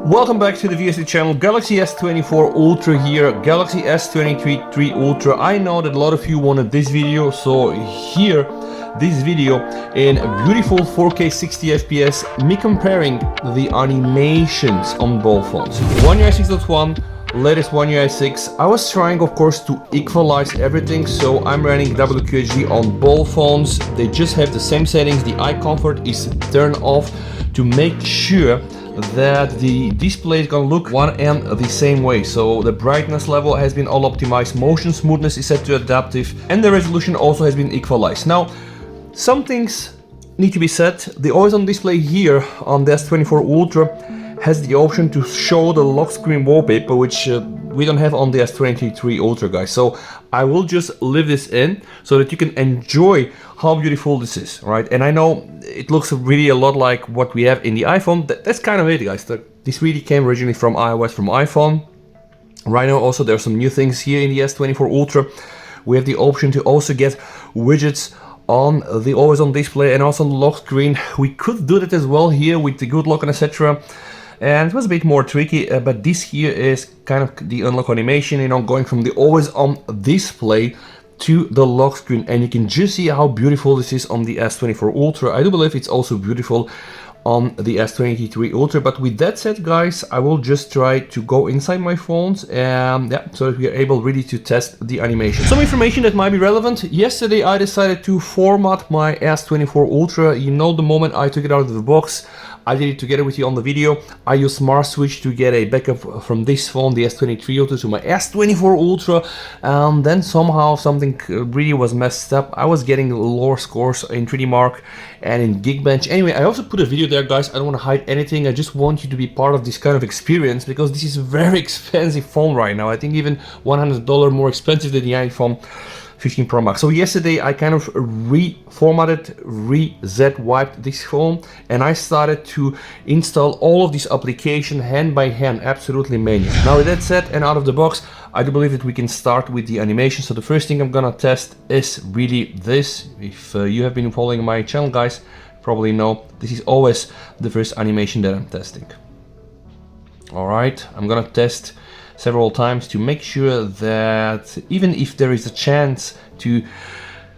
Welcome back to the VSD channel. Galaxy S24 Ultra here, Galaxy S23 Ultra. I know that a lot of you wanted this video, so here, this video in beautiful 4K 60 FPS, me comparing the animations on both phones. One UI 6.1, latest One UI 6. I was trying, of course, to equalize everything, so I'm running WQHD on both phones. They just have the same settings. The eye comfort is turned off to make sure that the display is gonna look one and the same way. So the brightness level has been all optimized, motion smoothness is set to adaptive, and the resolution also has been equalized. Now, some things need to be said. The always on display here on the S24 Ultra has the option to show the lock screen wallpaper, which we don't have on the S23 Ultra, guys. So I will just leave this in so that you can enjoy how beautiful this is, right? And I know it looks really a lot like what we have in the iPhone. That's kind of it, guys. This really came originally from iOS, from iPhone. Right now also there's some new things here in the S24 Ultra. We have the option to also get widgets on the always on display and also on the lock screen. We could do that as well here with the good lock and etc. And it was a bit more tricky, but this here is kind of the unlock animation, you know, going from the always on display to the lock screen, and you can just see how beautiful this is on the S24 Ultra. I do believe it's also beautiful on the S23 Ultra, but with that said, guys, I will just try to go inside my phones and yeah, so that we are able really to test the animation. Some information that might be relevant. Yesterday I decided to format my S24 Ultra. You know, the moment I took it out of the box, I did it together with you on the video. I used Smart Switch to get a backup from this phone, the S23 Ultra, to my S24 Ultra. Then somehow something really was messed up. I was getting lower scores in 3D Mark and in Geekbench. Anyway, I also put a video there, guys. I don't want to hide anything. I just want you to be part of this kind of experience because this is a very expensive phone right now. I think even $100 more expensive than the iPhone 15 Pro Max. So yesterday I kind of reformatted, wiped this phone, and I started to install all of these applications hand by hand, absolutely manual. Now with that said and out of the box, I do believe that we can start with the animation. So the first thing I'm gonna test is really this. If you have been following my channel, guys, probably know this is always the first animation that I'm testing. All right, I'm gonna test several times to make sure that even if there is a chance to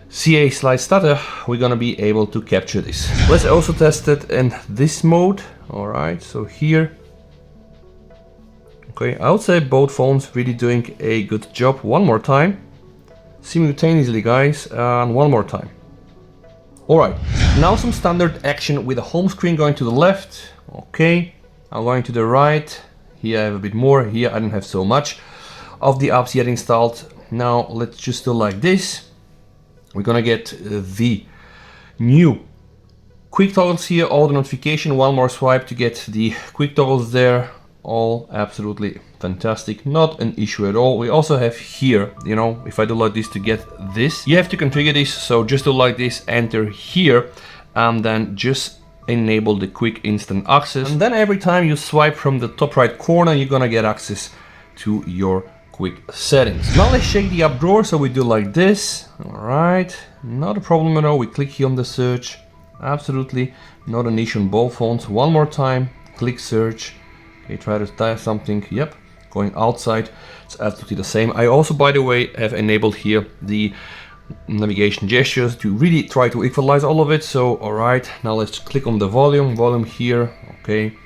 see a slight stutter, we're gonna be able to capture this. Let's also test it in this mode. All right, so here, okay, I would say both phones really doing a good job. One more time, simultaneously, guys, and one more time. All right, now some standard action with the home screen going to the left. Okay, I'm going to the right. Here I have a bit more, here I don't have so much of the apps yet installed. Now let's just do like this. We're gonna get the new quick toggles here, all the notification, one more swipe to get the quick toggles there. All absolutely fantastic, not an issue at all. We also have here, you know, if I do like this to get this, you have to configure this, so just do like this, enter here, and then just enable the quick instant access, and then every time you swipe from the top right corner, you're gonna get access to your quick settings. Now let's shake the up drawer, so we do like this. All right, not a problem at all. We click here on the search, absolutely not an issue on both phones. One more time, click search. Okay, try to type something. Yep, going outside, it's absolutely the same. I also, by the way, have enabled here the navigation gestures to really try to equalize all of it. So all right, now let's click on the volume here. Okay,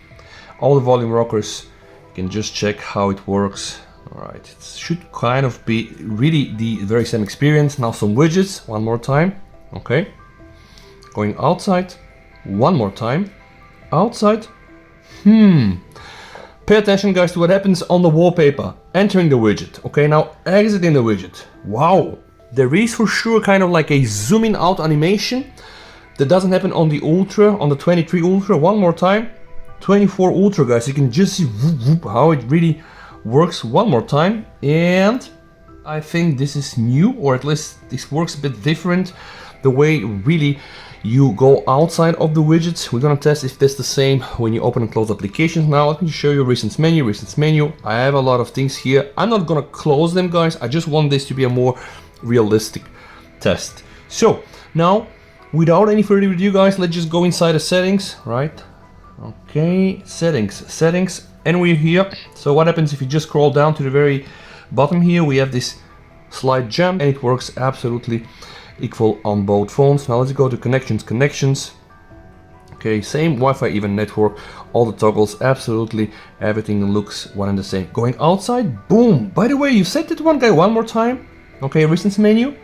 all the volume rockers, you can just check how it works. All right, it should kind of be really the very same experience. Now some widgets, one more time. Okay, going outside, one more time, outside. Pay attention, guys, to what happens on the wallpaper. Entering the widget. Okay, now exiting the widget. Wow, there is for sure kind of like a zooming out animation that doesn't happen on the Ultra, on the 23 Ultra. One more time, 24 Ultra, guys. You can just see how it really works. One more time, and I think this is new, or at least this works a bit different. The way really you go outside of the widgets. We're gonna test if that's the same when you open and close applications. Now let me show you recent menu. I have a lot of things here. I'm not gonna close them, guys. I just want this to be a more realistic test. So now, without any further ado, guys, let's just go inside the settings, right? Okay, settings, and we're here. So what happens if you just scroll down to the very bottom here? We have this slide jump, and it works absolutely equal on both phones. Now let's go to connections. Okay, same Wi-Fi, even network, all the toggles, absolutely everything looks one and the same. Going outside, boom. By the way, you said that one guy one more time. Okay, recent menu,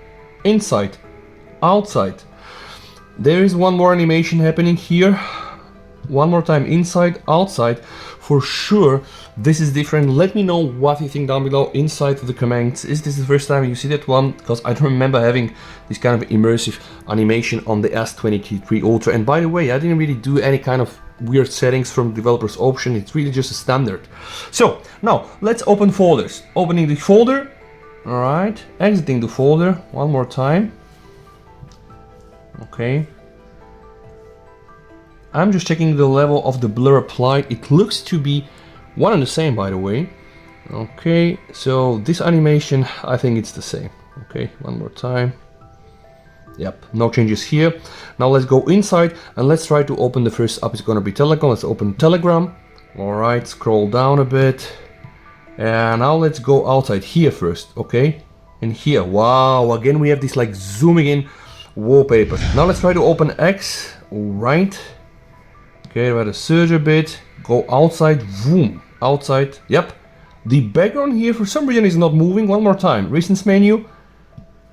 inside, outside. There is one more animation happening here. One more time, inside, outside. For sure, this is different. Let me know what you think down below inside the comments. Is this the first time you see that one? Because I don't remember having this kind of immersive animation on the S23 Ultra. And by the way, I didn't really do any kind of weird settings from developer's option. It's really just a standard. So now let's open folders. Opening the folder. All right, exiting the folder one more time. Okay. I'm just checking the level of the blur applied. It looks to be one and the same, by the way. Okay, so this animation, I think it's the same. Okay, one more time. Yep, no changes here. Now let's go inside and let's try to open the first app. It's gonna be Telegram. Let's open Telegram. All right, scroll down a bit. And now let's go outside here first, okay? And here, wow, again we have this like zooming in wallpaper. Now let's try to open X, all right. Okay, try to search a bit, go outside, boom, outside, yep. The background here for some reason is not moving. One more time, recent menu,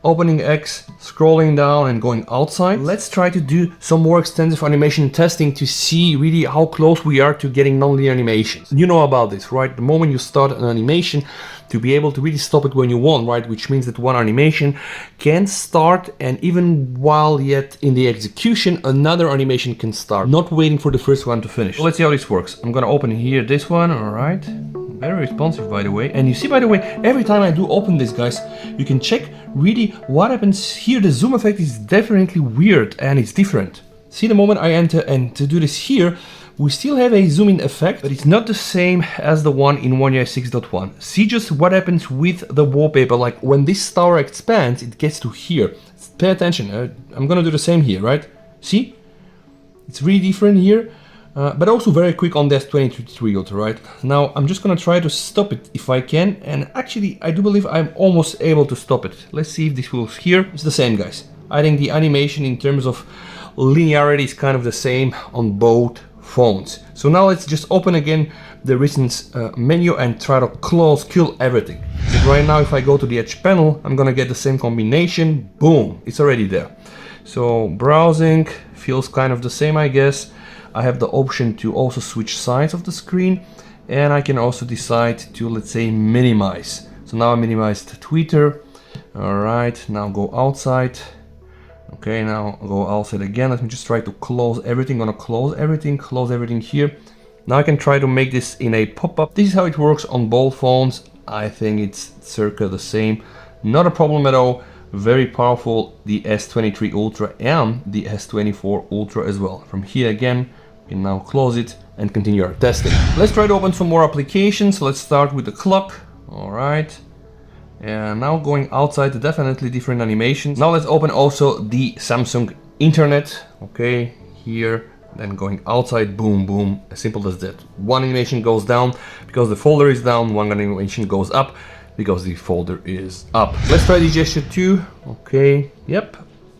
opening X, scrolling down and going outside. Let's try to do some more extensive animation testing to see really how close we are to getting non-linear animations. You know about this, right? The moment you start an animation, to be able to really stop it when you want, right? Which means that one animation can start, and even while yet in the execution, another animation can start, not waiting for the first one to finish. So let's see how this works. I'm gonna open here this one, all right. Very responsive, by the way. And you see, by the way, every time I do open this, guys, you can check really what happens here. The zoom effect is definitely weird and it's different. See, the moment I enter and to do this here, we still have a zoom in effect, but it's not the same as the one in One UI 6.1. See just what happens with the wallpaper. Like when this tower expands, it gets to here. Pay attention. I'm gonna do the same here, right? See? It's really different here. But also very quick on the S23 Ultra, right? Now I'm just gonna try to stop it if I can, and actually I do believe I'm almost able to stop it. Let's see if this will here. It's the same, guys. I think the animation in terms of linearity is kind of the same on both phones. So now let's just open again the recent menu and try to kill everything. But right now if I go to the edge panel, I'm gonna get the same combination. Boom, it's already there. So browsing feels kind of the same, I guess. I have the option to also switch sides of the screen, and I can also decide to, let's say, minimize. So now I minimized Twitter. All right, now go outside. Okay, now go outside again. Let me just try to close everything. Gonna close everything here. Now I can try to make this in a pop-up. This is how it works on both phones. I think it's circa the same. Not a problem at all. Very powerful, the S23 Ultra and the S24 Ultra as well. From here again, we can now close it and continue our testing. Let's try to open some more applications. Let's start with the clock. All right. And now going outside, definitely different animations. Now let's open also the Samsung Internet. Okay, here, then going outside, boom, boom, as simple as that. One animation goes down because the folder is down, one animation goes up because the folder is up. Let's try the gesture 2. Okay, yep,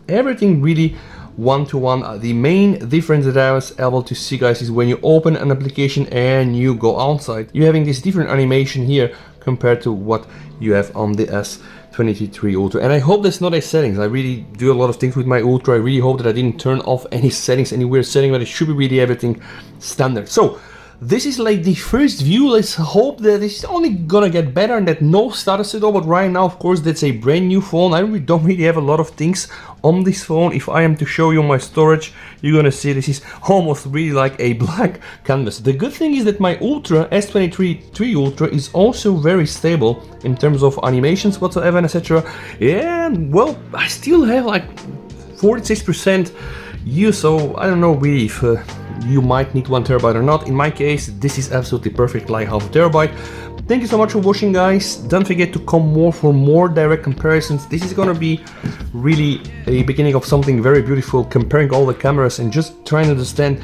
everything really one-to-one. The main difference that I was able to see, guys, is when you open an application and you go outside, you're having this different animation here compared to what you have on the S23 Ultra. And I hope that's not a settings. I really do a lot of things with my Ultra. I really hope that I didn't turn off any settings, any weird setting, but it should be really everything standard. So this is like the first view. Let's hope that it's only gonna get better and that no status at all. But right now, of course, that's a brand new phone. I don't really have a lot of things on this phone. If I am to show you my storage, you're gonna see this is almost really like a blank canvas. The good thing is that my Ultra, S23 Ultra, is also very stable in terms of animations whatsoever, etc. And well, I still have like 46% use, so I don't know really if you might need 1 terabyte or not. In my case, this is absolutely perfect, like half a terabyte. Thank you so much for watching, guys. Don't forget to come more for more direct comparisons. This is gonna be really a beginning of something very beautiful, comparing all the cameras and just trying to understand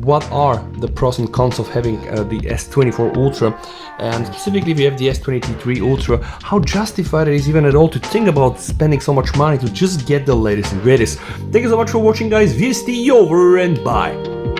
what are the pros and cons of having the S24 Ultra, and specifically if you have the S23 Ultra, how justified it is even at all to think about spending so much money to just get the latest and greatest. Thank you so much for watching, guys. Wir see you over and bye.